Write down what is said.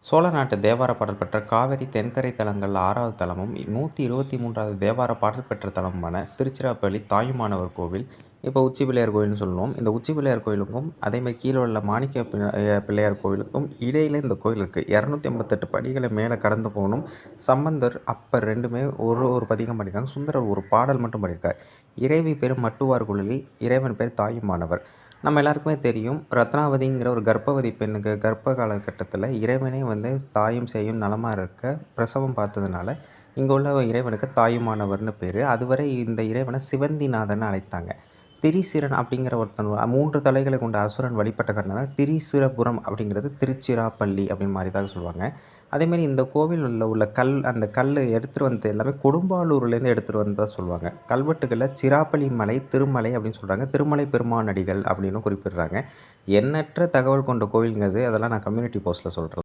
சோழ நாட்டு தேவார பாடல் பெற்ற காவிரி தென்கரை தலங்கள்ல 6வது தலமும், 123வது தேவார பாடல் பெற்ற தலமுமான திருச்சிராப்பள்ளி தாயுமானவர் கோவில். இப்போ உச்சி பிள்ளையார் கோவில்னு சொல்லுவோம். இந்த உச்சி பிள்ளையார் கோவிலுக்கும், அதேமாரி கீழ உள்ள மாணிக்க பிள்ளையார் கோவிலுக்கும் இடையில இந்த கோயில் இருக்கு. 288 படிகளை மேலே கடந்து போகணும். சம்பந்தர், அப்பர் 2மே ஒரு பதிகம் பண்ணியிருக்காங்க. சுந்தரர் ஒரு பாடல் மட்டும் பண்ணியிருக்கார். இறைவி பேர் மட்டுவார் குழலி, இறைவன் பேர் தாயுமானவர். நம்ம எல்லாருக்குமே தெரியும், ரத்னாவதிங்கிற ஒரு கர்ப்பவதி பெண்ணுக்கு கர்ப்ப காலகட்டத்தில இறைவனே வந்து தாயும் சேயும் நலமா இருக்க பிரசவம் பார்த்ததுனால, இங்க உள்ள இறைவனுக்கு தாயுமானவர்னு பேரு. அதுவரை இந்த இறைவன சிவந்திநாதன்னு அழைத்தாங்க. திரிசிரன் அப்படிங்கிற ஒருத்தன் 3 தலைகளை கொண்ட அசுரன் வழிபட்ட காரணத்தினால திரிசிரபுரம் அப்படிங்கிறது திருச்சிராப்பள்ளி அப்படின்னு மாறியதாக சொல்லுவாங்க. அதேமாரி இந்த கோவில்ல உள்ள அந்த கல் எடுத்துட்டு வந்தது எல்லாமே கொடும்பாலூர்லேருந்து எடுத்துட்டு வந்ததா சொல்லுவாங்க. கல்வெட்டுகள்ல சிராப்பள்ளி மலை, திருமலை அப்படின்னு சொல்றாங்க. திருமலை பெருமானடிகள் அப்படின்னு குறிப்பிடுறாங்க. எண்ணற்ற தகவல் கொண்ட கோவில்ங்க அது. அதெல்லாம் நான் கம்யூனிட்டி போஸ்ட்ல சொல்றேன்.